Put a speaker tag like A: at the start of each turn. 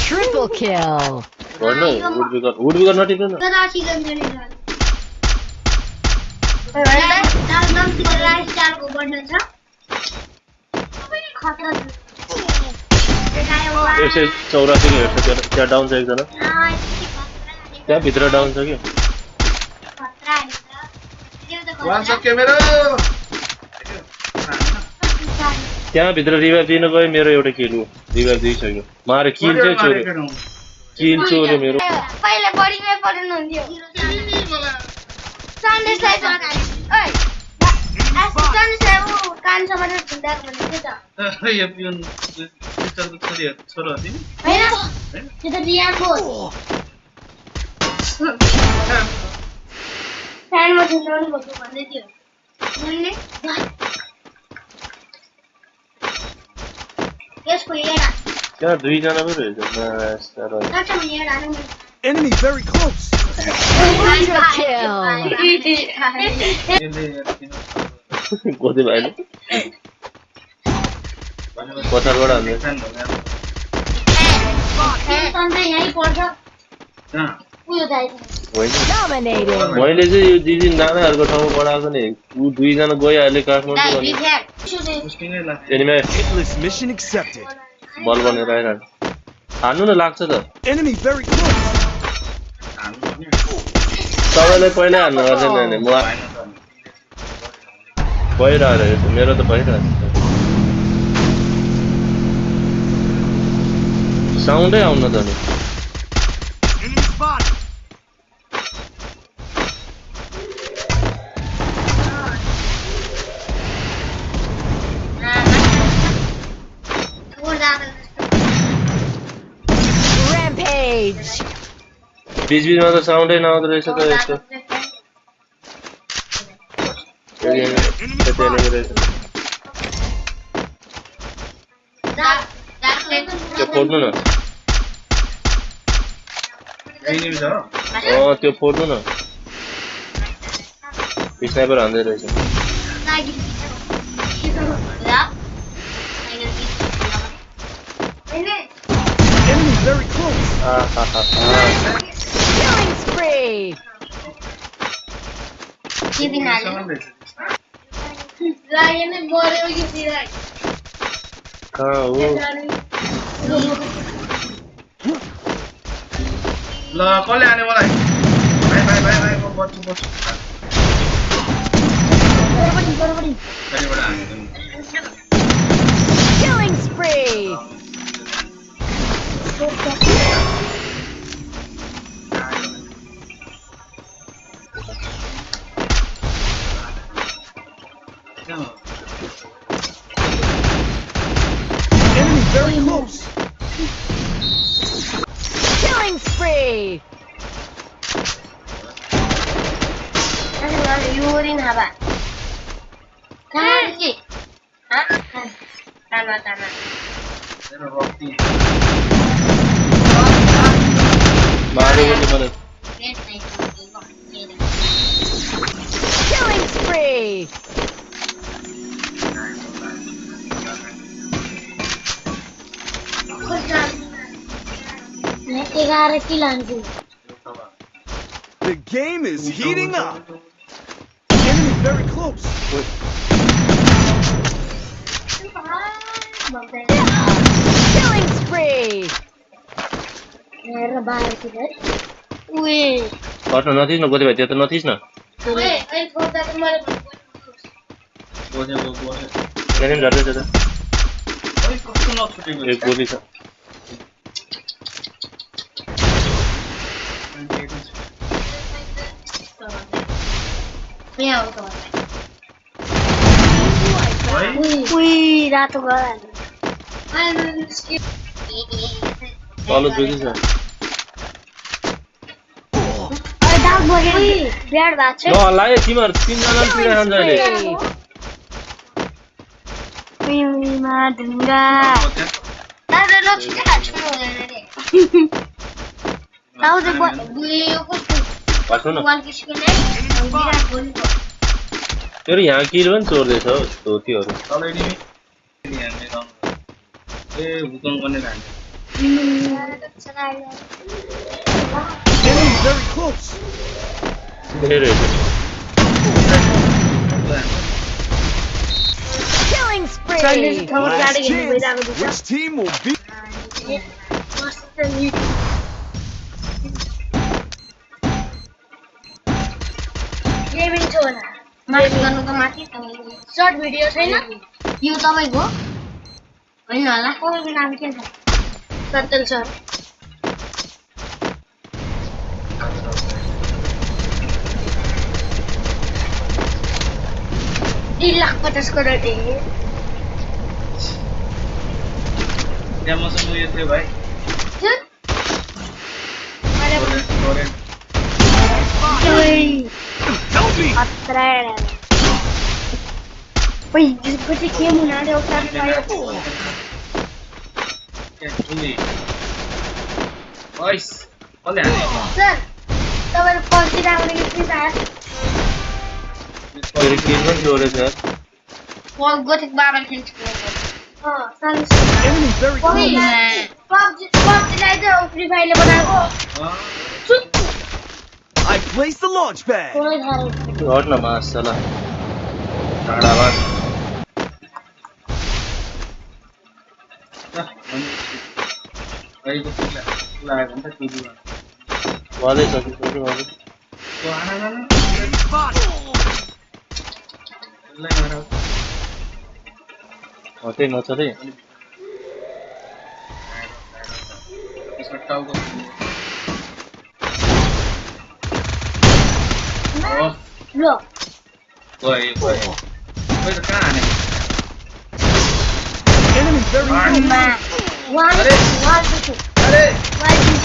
A: Triple kill.
B: Would we got not even? ऐसे 84 के क्या डाउन छ एकजना त्यहाँ भित्र डाउन छ के
C: वान सक्यो मेरो
B: त्यहाँ भित्र रिभाइभ दिन गयो मेरो एउटा किल हो रिभाइभ दिइसक्यो मारे किल चाहिँ चोर्यो मेरो
D: पहिले बडीमै पर्नु हुन्थ्यो सन्डेसलाई ओइ सन्डेसलाई कान समाएर झुन्डाको भनेको त
C: यो पिउन सिस्टरको छोरो हो तिमी
D: हैन त्यो त रियाको फ्यानमा झुन्डाउनु भएको भन्दै थियो मैले यसको हेरा
B: त्यहाँ दुईजना पो रहेछ
A: Enemy very close. Triple kill.
B: गोदे भाइले पछाडबाट हान्दै
D: सन्डे यही पर्छ उयो दाइ
A: Dominated.
B: मैले चाहिँ यो दिदी नानाहरूको ठाउँमा पढाएको नि ऊ दुईजना गइहाल्यो काठमाडौँ
A: Hitless mission accepted.
B: बल बनेर आइरहनु हान्नु न लाग्छ त
A: Enemy very close.
B: सबैलाई पहिल्यै हान्नु पर्दैन नि म भइरहेको मेरो त भइरहेको साउन्डै आउन त नि
A: Enemy spot. Rampage.
B: बीच-बीचमा त साउन्डै नआउँदो रहेछ त यसको त्यो फोड्नु न त्यो फोड्नु न स्नाइपर हान्दै रहेछ
A: Enemy very close. Killing spree.
B: कहाँ हो
C: ल कसले हाने मलाई भाइ भाइ भाइ भाइ म बच्छु बच्छु
A: Killing spree. Enemy very close. Killing spree.
D: Urine हावा कहाँ के ताना ताना
C: मेरो रक्ती
B: मारे पनि मलाई
A: Killing spree. The game is heating up. Enemy very close. Killing spree.
B: कट्न नथिस् न गोदे भाइ त्यो त नथिस् न त्यहाँदेखि झर्दैछ त एक गोली छ
D: रातो
B: तल जोगी छ
D: अरे दाग बोले ब्याड भएको छ
B: ल हल्लायो तिमीहरू तीनजना पिडा खान्छ अहिले
D: पिउमा ढुङ्गा दादा लक्ष्मी खान्छु हुँदैन रे ताउजो यो कस्तो
B: भर्नु न
D: वाल किसकोले विराट कोहलीको
B: तेरो यहाँ किल पनि चोर्दैछ हौ धोतीहरू
C: तलै नि हामीले गाउँ ए भूकम्प गर्ने खान्छ
A: Enemy very close.
B: धेरै रहेछ
E: Killing spree.
A: Last chance. Which team will be?
D: Gaming छ होला माथि गर्नुको माथि सर्ट भिडियो छैन यो तपाईको होइन होला तपाईँको नाम के छ सत्तल सर $3,50,000 करोड
C: त्यहाँ मसँग उयो थियो भाइ
D: त्यसपछि के मुनाले उठाएर
C: कसले हाने
D: सर तपाईले पल्टी राख्ने कि सर
B: तेरो किल पनि चोरेछ
D: म गोथिक बाबा खेल्छु
A: Enemy very close.
D: पब्जीलाई चाहिँ फ्री फायरले बनाएको
A: I placed the launch pad.
B: हट न मास चला डाँडामा
C: भाइको लाग्यो भने त टिभीमा
B: वादै सकिसक्यो वादै हतै नचले
C: टाउको
D: ल
C: गयो गयो खै त कहाँ हाने
A: Enemy very close.
D: वान
C: अरे!
D: वान
C: अरे
D: वान